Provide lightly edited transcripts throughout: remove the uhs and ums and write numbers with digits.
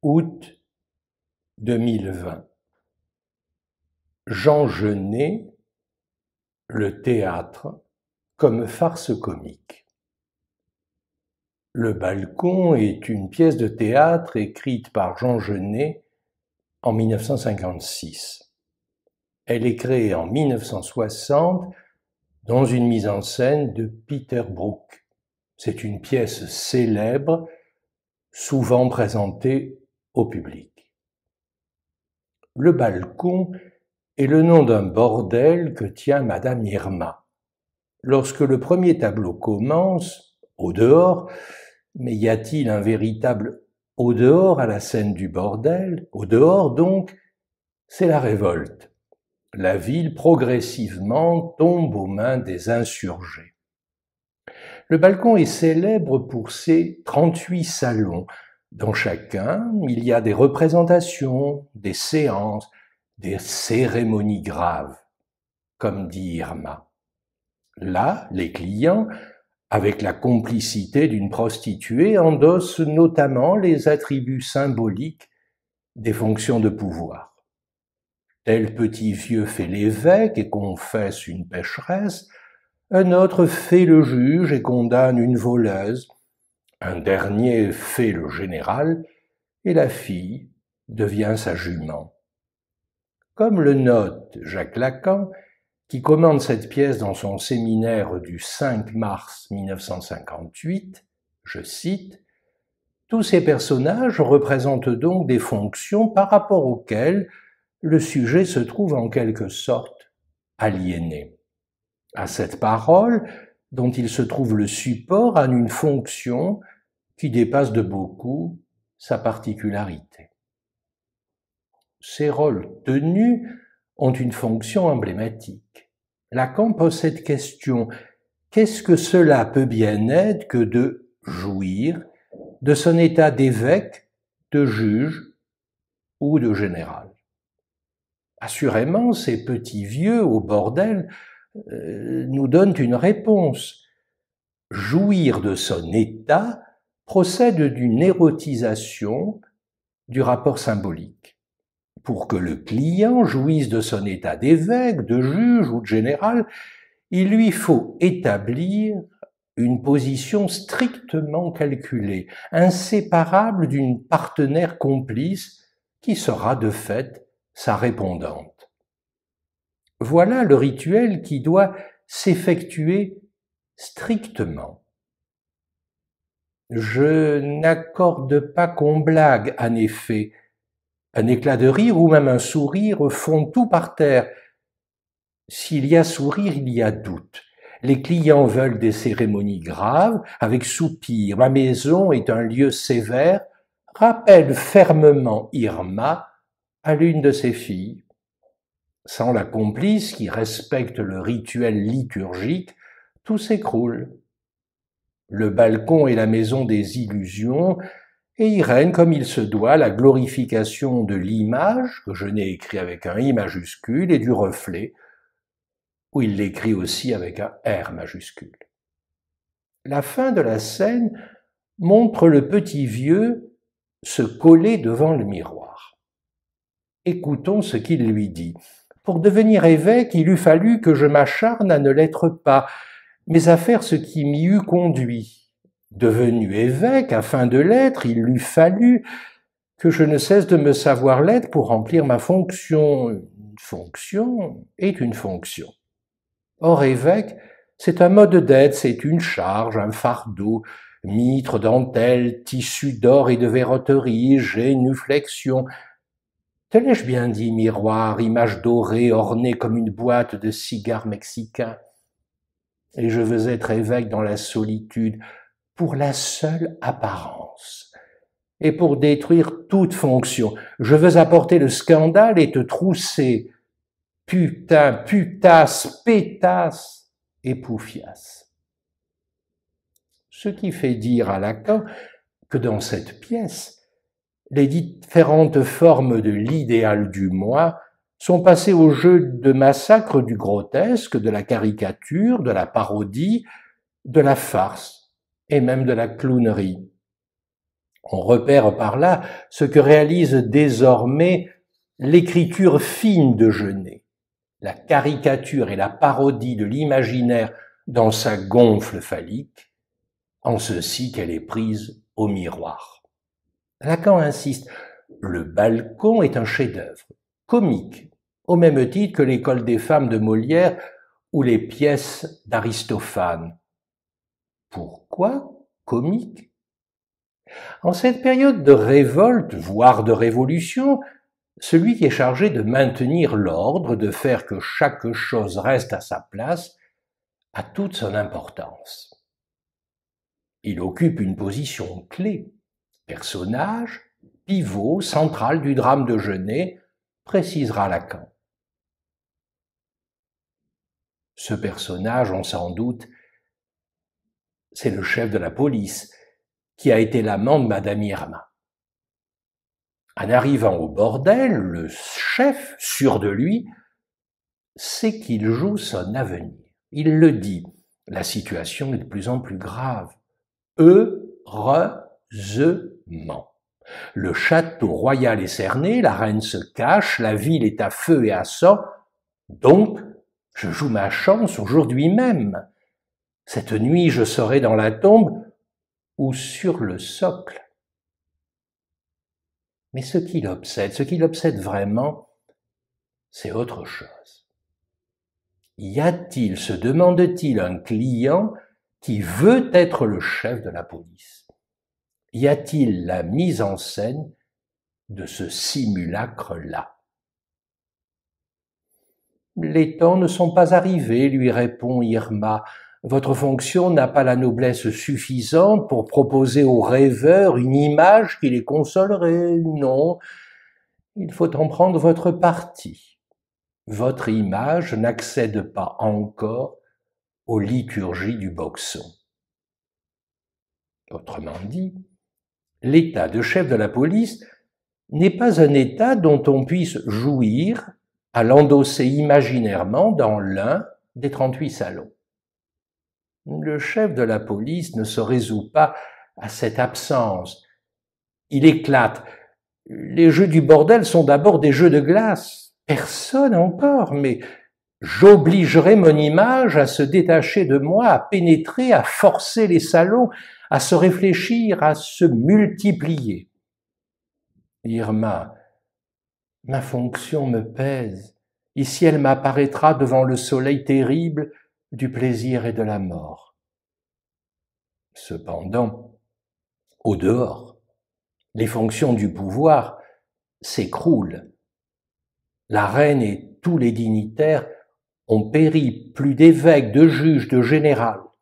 août 2020. Jean Genet, le théâtre comme farce comique. Le Balcon est une pièce de théâtre écrite par Jean Genet en 1956. Elle est créée en 1960 dans une mise en scène de Peter Brook. C'est une pièce célèbre, souvent présentée au public. Le Balcon est le nom d'un bordel que tient Madame Irma. Lorsque le premier tableau commence, au dehors, mais y a-t-il un véritable au dehors à la scène du bordel? Au dehors donc, c'est la révolte. La ville progressivement tombe aux mains des insurgés. Le Balcon est célèbre pour ses 38 salons. Dans chacun, il y a des représentations, des séances, des cérémonies graves, comme dit Irma. Là, les clients, avec la complicité d'une prostituée, endossent notamment les attributs symboliques des fonctions de pouvoir. Tel petit vieux fait l'évêque et confesse une pécheresse, un autre fait le juge et condamne une voleuse, un dernier fait le général, et la fille devient sa jument. Comme le note Jacques Lacan, qui commande cette pièce dans son séminaire du 5 mars 1958, je cite, « Tous ces personnages représentent donc des fonctions par rapport auxquelles le sujet se trouve en quelque sorte aliéné. À cette parole, dont il se trouve le support, a une fonction qui dépasse de beaucoup sa particularité. Ces rôles tenus ont une fonction emblématique. Lacan pose cette question: qu'est-ce que cela peut bien être que de jouir de son état d'évêque, de juge ou de général? Assurément, ces petits vieux au bordel nous donnent une réponse. Jouir de son état procède d'une érotisation du rapport symbolique. Pour que le client jouisse de son état d'évêque, de juge ou de général, il lui faut établir une position strictement calculée, inséparable d'une partenaire complice qui sera de fait sa répondante. Voilà le rituel qui doit s'effectuer strictement. Je n'accorde pas qu'on blague, en effet. Un éclat de rire ou même un sourire font tout par terre. S'il y a sourire, il y a doute. Les clients veulent des cérémonies graves, avec soupir. Ma maison est un lieu sévère, rappelle fermement Irma à l'une de ses filles. Sans la complice qui respecte le rituel liturgique, tout s'écroule. Le Balcon est la maison des illusions, et y règne comme il se doit la glorification de l'image, que je n'ai écrit avec un I majuscule, et du reflet, où il l'écrit aussi avec un R majuscule. La fin de la scène montre le petit vieux se coller devant le miroir. Écoutons ce qu'il lui dit. Pour devenir évêque, il eût fallu que je m'acharne à ne l'être pas, mais à faire ce qui m'y eût conduit. Devenu évêque, afin de l'être, il eût fallu que je ne cesse de me savoir l'être pour remplir ma fonction. Une fonction est une fonction. Or, évêque, c'est un mode d'être, c'est une charge, un fardeau, mitre, dentelle, tissu d'or et de verroterie, génuflexion. Te l'ai-je bien dit, miroir, image dorée, ornée comme une boîte de cigares mexicains? Et je veux être évêque dans la solitude, pour la seule apparence, et pour détruire toute fonction. Je veux apporter le scandale et te trousser, putain, putasse, pétasse et poufiasse. Ce qui fait dire à Lacan que dans cette pièce, les différentes formes de l'idéal du moi sont passées au jeu de massacre du grotesque, de la caricature, de la parodie, de la farce, et même de la clownerie. On repère par là ce que réalise désormais l'écriture fine de Genet, la caricature et la parodie de l'imaginaire dans sa gonfle phallique, en ceci qu'elle est prise au miroir. Lacan insiste, le balcon est un chef-d'œuvre, comique, au même titre que l'école des femmes de Molière ou les pièces d'Aristophane. Pourquoi comique? En cette période de révolte, voire de révolution, celui qui est chargé de maintenir l'ordre, de faire que chaque chose reste à sa place, a toute son importance. Il occupe une position clé, personnage, pivot central du drame de Genet, précisera Lacan. Ce personnage, on s'en doute, c'est le chef de la police, qui a été l'amant de Madame Irma. En arrivant au bordel, le chef, sûr de lui, sait qu'il joue son avenir. Il le dit, la situation est de plus en plus grave. Heureusement. Le château royal est cerné, la reine se cache, la ville est à feu et à sang, donc je joue ma chance aujourd'hui même. Cette nuit, je serai dans la tombe ou sur le socle. Mais ce qui l'obsède vraiment, c'est autre chose. Y a-t-il, se demande-t-il, un client qui veut être le chef de la police? Y a-t-il la mise en scène de ce simulacre-là? Les temps ne sont pas arrivés, lui répond Irma. Votre fonction n'a pas la noblesse suffisante pour proposer aux rêveurs une image qui les consolerait. Non, il faut en prendre votre parti. Votre image n'accède pas encore aux liturgies du boxon. Autrement dit, l'état de chef de la police n'est pas un état dont on puisse jouir à l'endosser imaginairement dans l'un des 38 salons. Le chef de la police ne se résout pas à cette absence. Il éclate. Les jeux du bordel sont d'abord des jeux de glace. Personne encore, mais j'obligerai mon image à se détacher de moi, à pénétrer, à forcer les salons, à se réfléchir, à se multiplier. Irma, ma fonction me pèse. Ici, elle m'apparaîtra devant le soleil terrible du plaisir et de la mort. Cependant, au dehors, les fonctions du pouvoir s'écroulent. La reine et tous les dignitaires ont péri, plus d'évêques, de juges, de généraux.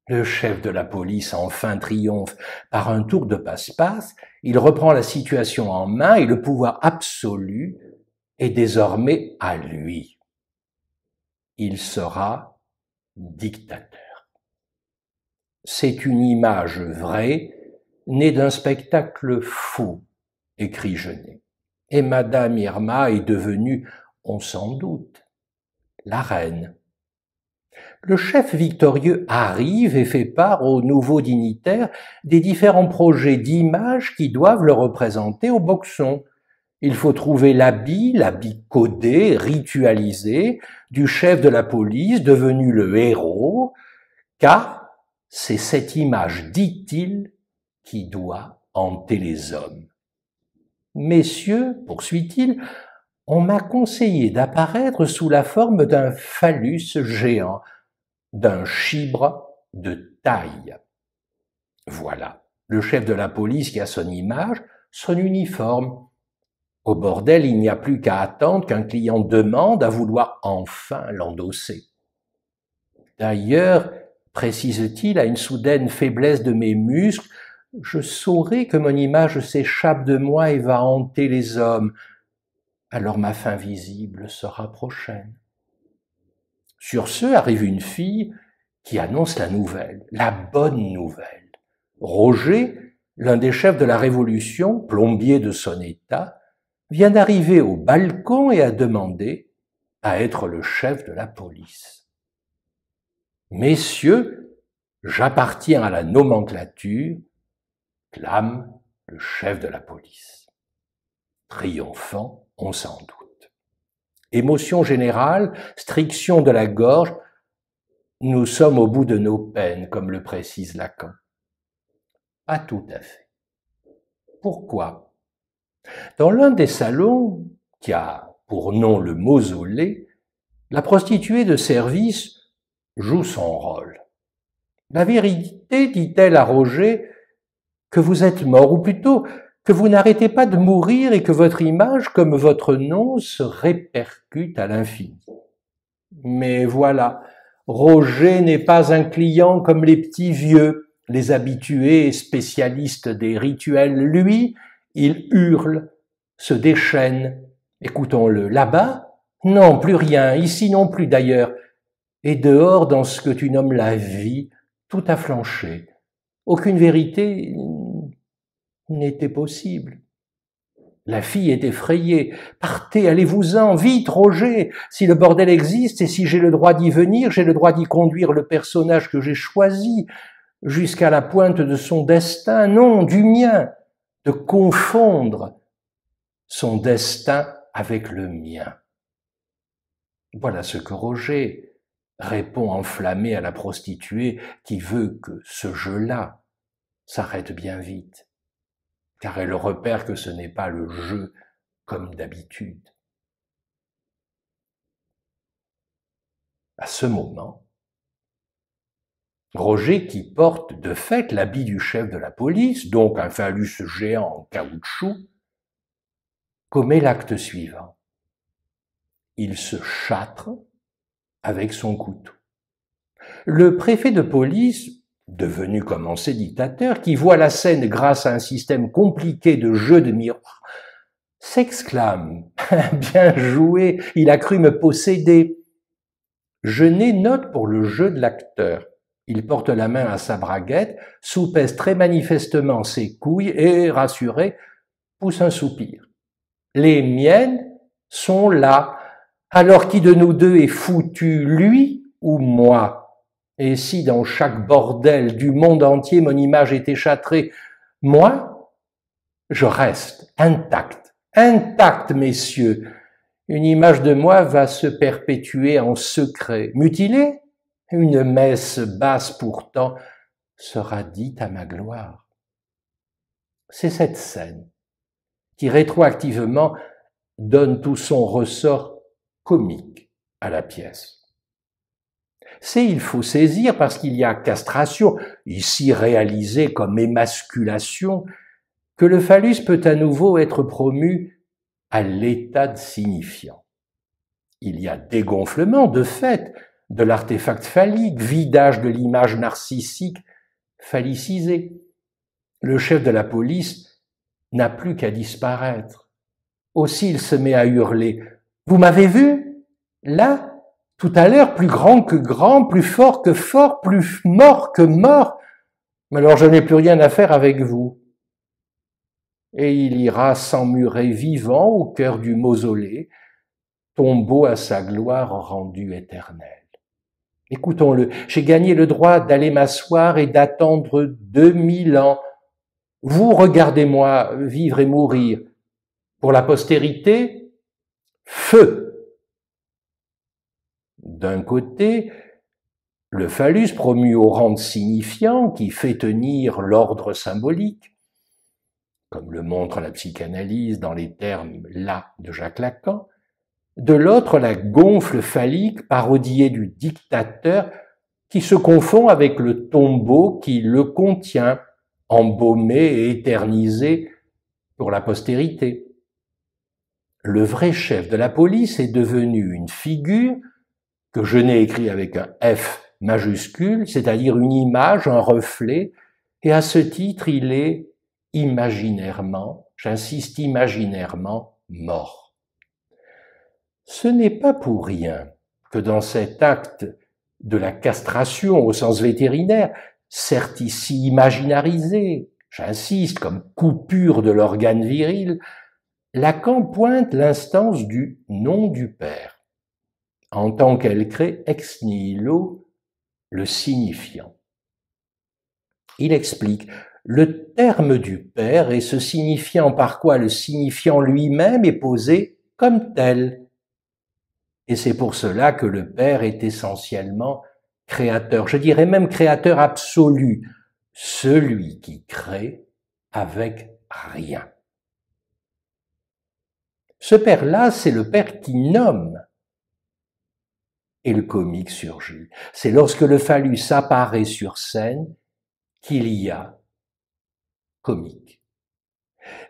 Le chef de la police enfin triomphe. Par un tour de passe-passe, il reprend la situation en main et le pouvoir absolu est désormais à lui. Il sera dictateur. C'est une image vraie, née d'un spectacle fou, écrit Genet. Et Madame Irma est devenue, on s'en doute, la reine. Le chef victorieux arrive et fait part aux nouveaux dignitaires des différents projets d'image qui doivent le représenter au boxon. Il faut trouver l'habit codé, ritualisé, du chef de la police devenu le héros, car c'est cette image, dit-il, qui doit hanter les hommes. Messieurs, poursuit-il, on m'a conseillé d'apparaître sous la forme d'un phallus géant, d'un chibre de taille. Voilà, le chef de la police qui a son image, son uniforme. Au bordel, il n'y a plus qu'à attendre qu'un client demande à vouloir enfin l'endosser. D'ailleurs, précise-t-il, à une soudaine faiblesse de mes muscles, je saurai que mon image s'échappe de moi et va hanter les hommes. Alors ma fin visible sera prochaine. Sur ce, arrive une fille qui annonce la nouvelle, la bonne nouvelle. Roger, l'un des chefs de la Révolution, plombier de son état, vient d'arriver au balcon et a demandé à être le chef de la police. Messieurs, j'appartiens à la nomenclature, clame le chef de la police. Triomphant, on s'en doute. Émotion générale, striction de la gorge, nous sommes au bout de nos peines, comme le précise Lacan. Pas tout à fait. Pourquoi? Dans l'un des salons, qui a pour nom le mausolée, la prostituée de service joue son rôle. La vérité, dit-elle à Roger, que vous êtes mort, ou plutôt que vous n'arrêtez pas de mourir et que votre image, comme votre nom, se répercute à l'infini. Mais voilà, Roger n'est pas un client comme les petits vieux, les habitués et spécialistes des rituels. Lui, il hurle, se déchaîne. Écoutons-le. Là-bas? Non, plus rien. Ici non plus d'ailleurs. Et dehors, dans ce que tu nommes la vie, tout a flanché. Aucune vérité n'était possible. La fille est effrayée. Partez, allez-vous-en, vite, Roger. Si le bordel existe et si j'ai le droit d'y venir, j'ai le droit d'y conduire le personnage que j'ai choisi jusqu'à la pointe de son destin, non, du mien, de confondre son destin avec le mien. Voilà ce que Roger répond enflammé à la prostituée qui veut que ce jeu-là s'arrête bien vite, car elle repère que ce n'est pas le jeu comme d'habitude. À ce moment, Roger, qui porte de fait l'habit du chef de la police, donc un phallus géant en caoutchouc, commet l'acte suivant. Il se châtre avec son couteau. Le préfet de police, devenu comme on sait dictateur, qui voit la scène grâce à un système compliqué de jeu de miroir, s'exclame « Bien joué, il a cru me posséder !» Je n'ai note pour le jeu de l'acteur. Il porte la main à sa braguette, soupèse très manifestement ses couilles et, rassuré, pousse un soupir. Les miennes sont là. Alors qui de nous deux est foutu, lui ou moi? Et si dans chaque bordel du monde entier mon image est échâtrée, moi, je reste intact, messieurs. Une image de moi va se perpétuer en secret. Mutilée? Une messe basse pourtant sera dite à ma gloire. C'est cette scène qui rétroactivement donne tout son ressort comique à la pièce. C'est il faut saisir parce qu'il y a castration, ici réalisée comme émasculation, que le phallus peut à nouveau être promu à l'état de signifiant. Il y a dégonflement de fait de l'artefact phallique, vidage de l'image narcissique phallicisée. Le chef de la police n'a plus qu'à disparaître. Aussi il se met à hurler « Vous m'avez vu? Là, tout à l'heure, plus grand que grand, plus fort que fort, plus mort que mort. Mais alors je n'ai plus rien à faire avec vous. » Et il ira s'emmurer vivant au cœur du mausolée, tombeau à sa gloire rendue éternelle. Écoutons-le, j'ai gagné le droit d'aller m'asseoir et d'attendre 2000 ans. Vous, regardez-moi vivre et mourir. Pour la postérité, feu. D'un côté, le phallus promu au rang de signifiant qui fait tenir l'ordre symbolique, comme le montre la psychanalyse dans les termes là de Jacques Lacan, de l'autre la gonfle phallique parodiée du dictateur qui se confond avec le tombeau qui le contient, embaumé et éternisé pour la postérité. Le vrai chef de la police est devenu une figure que je n'ai écrit avec un F majuscule, c'est-à-dire une image, un reflet, et à ce titre il est imaginairement, j'insiste imaginairement, mort. Ce n'est pas pour rien que dans cet acte de la castration au sens vétérinaire, certes ici imaginarisé, j'insiste, comme coupure de l'organe viril, Lacan pointe l'instance du nom du père, en tant qu'elle crée ex nihilo le signifiant. Il explique le terme du père et ce signifiant par quoi le signifiant lui-même est posé comme tel. Et c'est pour cela que le père est essentiellement créateur, je dirais même créateur absolu, celui qui crée avec rien. Ce père-là, c'est le père qui nomme. Et le comique surgit. C'est lorsque le phallus apparaît sur scène qu'il y a comique.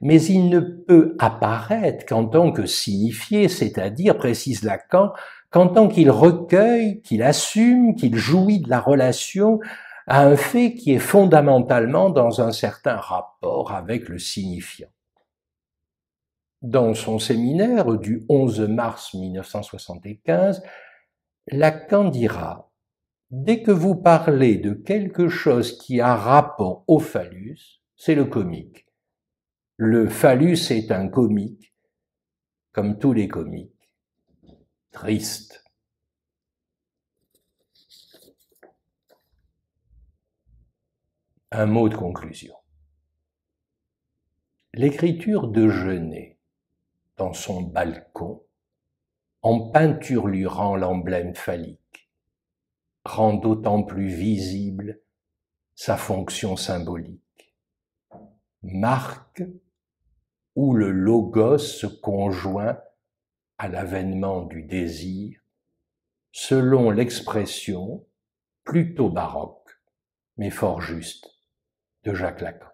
Mais il ne peut apparaître qu'en tant que signifié, c'est-à-dire, précise Lacan, qu'en tant qu'il recueille, qu'il assume, qu'il jouit de la relation à un fait qui est fondamentalement dans un certain rapport avec le signifiant. Dans son séminaire du 11 mars 1975, Lacan dira « Dès que vous parlez de quelque chose qui a rapport au phallus, c'est le comique. Le phallus est un comique, comme tous les comiques, triste. » Un mot de conclusion. L'écriture de Genet, dans son balcon, en peinturlurant l'emblème phallique, rend d'autant plus visible sa fonction symbolique. Marque où le logos se conjoint à l'avènement du désir, selon l'expression plutôt baroque, mais fort juste, de Jacques Lacan.